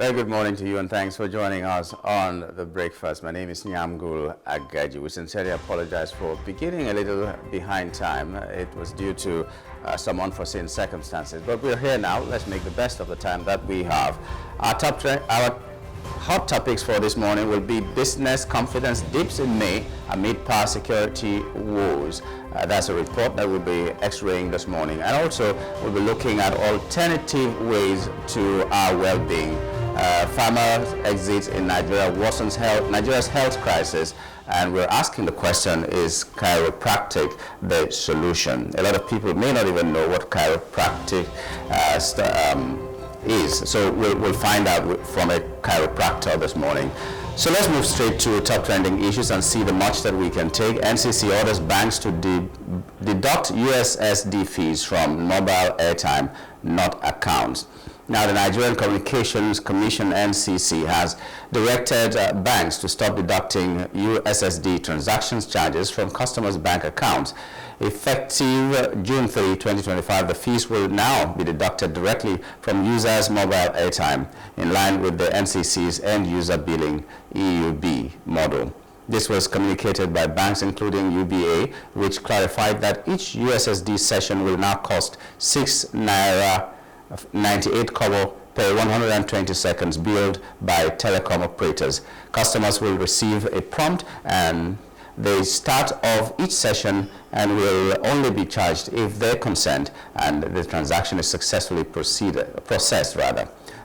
Very good morning to you, and thanks for joining us on The Breakfast. My name is Nyamgul Agaji. We sincerely apologize for beginning a little behind time. It was due to some unforeseen circumstances, but we're here now. Let's make the best of the time that we have. Our hot topics for this morning will be business confidence dips in May amid power security woes. That's a report that we'll be x-raying this morning. And also, we'll be looking at alternative ways to our well-being. Farmers' exit in Nigeria worsens Nigeria's health crisis, and we're asking the question, is chiropractic the solution? A lot of people may not even know what chiropractic is, so we'll find out from a chiropractor this morning. So let's move straight to top trending issues and see the much that we can take. NCC orders banks to deduct Ussd fees from mobile airtime, not accounts. Now, the Nigerian Communications Commission, NCC, has directed banks to stop deducting Ussd transactions charges from customers' bank accounts. Effective June 3, 2025, the fees will now be deducted directly from users' mobile airtime, in line with the NCC's end-user billing EUB model. This was communicated by banks including UBA, which clarified that each Ussd session will now cost 6 naira 98 kobo per 120 seconds billed by telecom operators. Customers will receive a prompt and the start of each session and will only be charged if they consent and the transaction is successfully processed.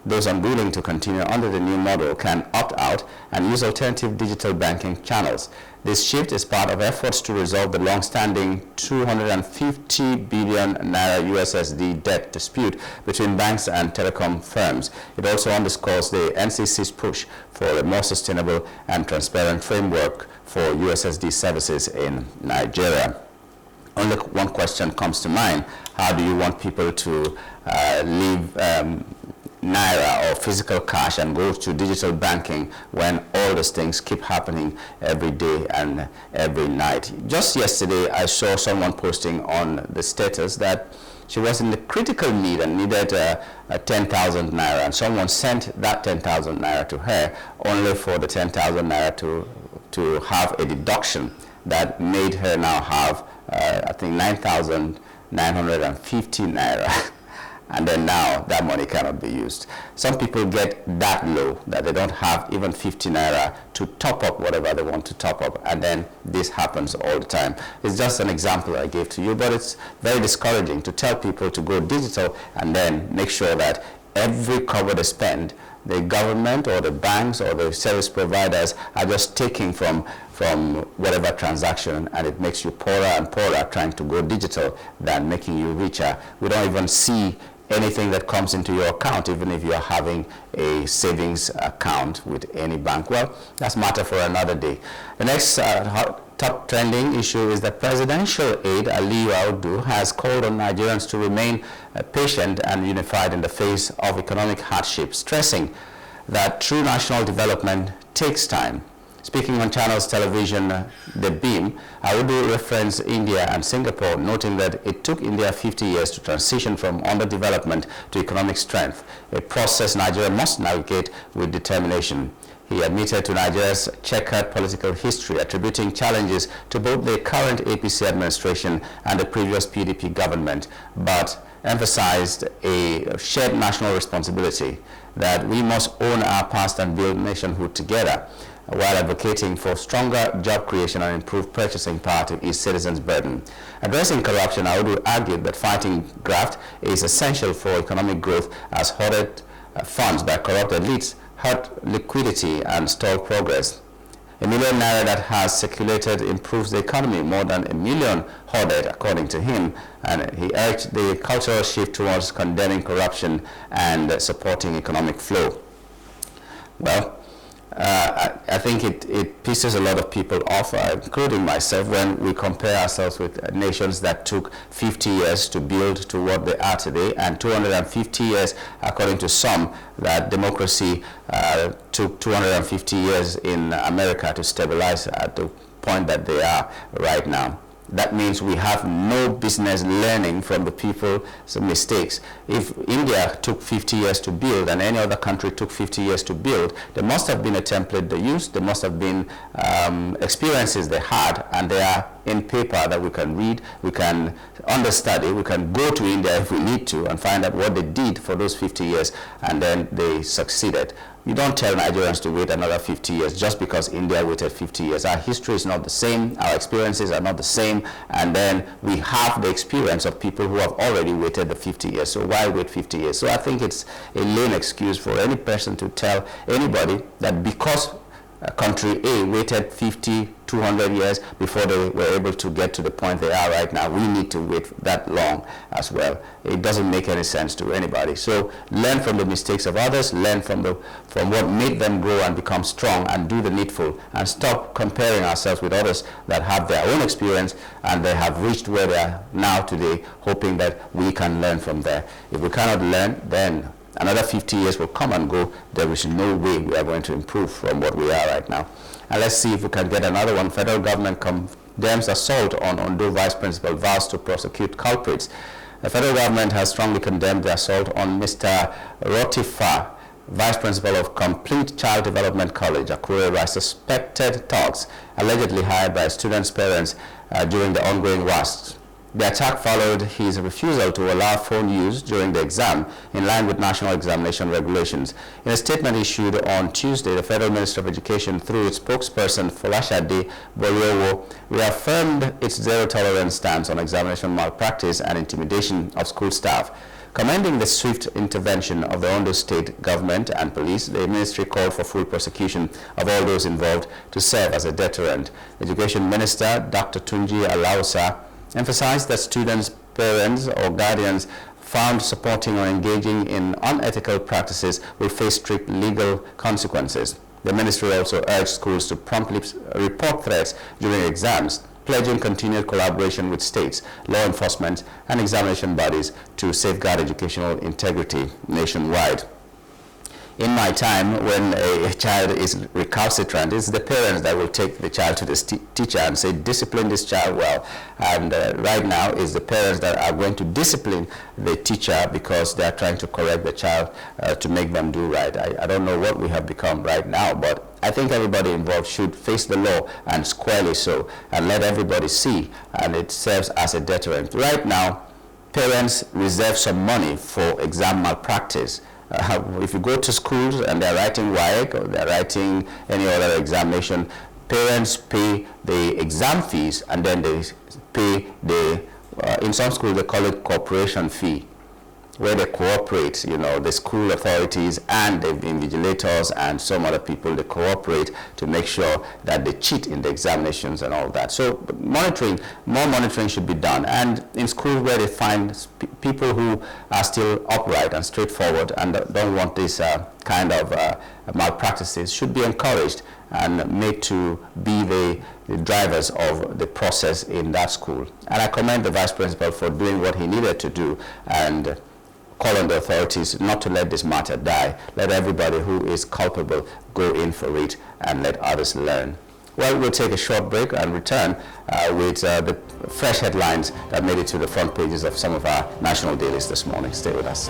Those unwilling to continue under the new model can opt out and use alternative digital banking channels. This shift is part of efforts to resolve the long-standing 250 billion naira Ussd debt dispute between banks and telecom firms. It also underscores the NCC's push for a more sustainable and transparent framework for Ussd services in Nigeria. Only one question comes to mind: how do you want people to leave naira or physical cash and go to digital banking when all these things keep happening every day and every night? Just yesterday, I saw someone posting on the status that she was in the critical need and needed 10,000 naira, and someone sent that 10,000 naira to her only for the 10,000 naira to have a deduction that made her now have, I think, 9,950 naira. And then now that money cannot be used. Some people get that low that they don't have even 50 naira to top up whatever they want to top up, and then this happens all the time. It's just an example I gave to you, but it's very discouraging to tell people to go digital and then make sure that every kobo they spend, the government or the banks or the service providers are just taking from whatever transaction, and it makes you poorer and poorer trying to go digital than making you richer. We don't even see anything that comes into your account, even if you're having a savings account with any bank. Well, that's matter for another day. The next top trending issue is that presidential aide Aliyu Audu has called on Nigerians to remain patient and unified in the face of economic hardship, stressing that true national development takes time. Speaking on Channels Television, The Beam, Audu referenced India and Singapore, noting that it took India 50 years to transition from underdevelopment to economic strength, a process Nigeria must navigate with determination. He admitted to Nigeria's checkered political history, attributing challenges to both the current APC administration and the previous PDP government, but emphasized a shared national responsibility, that we must own our past and build nationhood together, while advocating for stronger job creation and improved purchasing power to ease citizens' burden. Addressing corruption, Audu argued that fighting graft is essential for economic growth, as hoarded funds by corrupt elites hurt liquidity and stall progress. A million naira that has circulated improves the economy more than a million hoarded, according to him, and he urged the cultural shift towards condemning corruption and supporting economic flow. Well, I think it pisses a lot of people off, including myself, when we compare ourselves with nations that took 50 years to build to what they are today, and 250 years, according to some, that democracy took 250 years in America to stabilize at the point that they are right now. that means we have no business learning from the people's mistakes. If India took 50 years to build and any other country took 50 years to build, there must have been a template they used, there must have been experiences they had, and they are in paper that we can read, we can understudy, we can go to India if we need to and find out what they did for those 50 years, and then they succeeded. You don't tell Nigerians to wait another 50 years just because India waited 50 years. Our history is not the same, our experiences are not the same, and then we have the experience of people who have already waited the 50 years. So why wait 50 years? So I think it's a lame excuse for any person to tell anybody that because country A waited 50, 200 years before they were able to get to the point they are right now, we need to wait that long as well. It doesn't make any sense to anybody. So learn from the mistakes of others, learn from what made them grow and become strong, and do the needful, and stop comparing ourselves with others that have their own experience and they have reached where they are now today, hoping that we can learn from there. If we cannot learn, then another 50 years will come and go. There is no way we are going to improve from what we are right now. And let's see if we can get another one. Federal government condemns assault on Ondo Vice Principal, vows to prosecute culprits. The federal government has strongly condemned the assault on Mr. Rotifa, Vice Principal of Complete Child Development College, Akure, by suspected thugs allegedly hired by students' parents during the ongoing WAST. The attack followed his refusal to allow phone use during the exam in line with national examination regulations. In a statement issued on Tuesday, the Federal Minister of Education, through its spokesperson Folashade Boyowo, reaffirmed its zero-tolerance stance on examination malpractice and intimidation of school staff. Commending the swift intervention of the Ondo State government and police, the ministry called for full prosecution of all those involved to serve as a deterrent. Education Minister Dr. Tunji Alausa emphasized that students, parents, or guardians found supporting or engaging in unethical practices will face strict legal consequences. The ministry also urged schools to promptly report threats during exams, pledging continued collaboration with states, law enforcement, and examination bodies to safeguard educational integrity nationwide. In my time, when a child is recalcitrant, it's the parents that will take the child to the teacher and say, discipline this child well. And right now, it's the parents that are going to discipline the teacher because they are trying to correct the child to make them do right. I don't know what we have become right now, but I think everybody involved should face the law, and squarely so, and let everybody see, and it serves as a deterrent. Right now, parents reserve some money for exam malpractice. If you go to schools and they're writing WAEC or they're writing any other examination, parents pay the exam fees, and then they pay the, in some schools they call it cooperation fee, where they cooperate, you know, the school authorities and the invigilators and some other people, they cooperate to make sure that they cheat in the examinations and all that. So monitoring, more monitoring should be done. And in schools where they find people who are still upright and straightforward and don't want this kind of malpractices should be encouraged and made to be the drivers of the process in that school. And I commend the vice principal for doing what he needed to do, and call on the authorities not to let this matter die. Let everybody who is culpable go in for it and let others learn. Well, we'll take a short break and return with the fresh headlines that made it to the front pages of some of our national dailies this morning. Stay with us.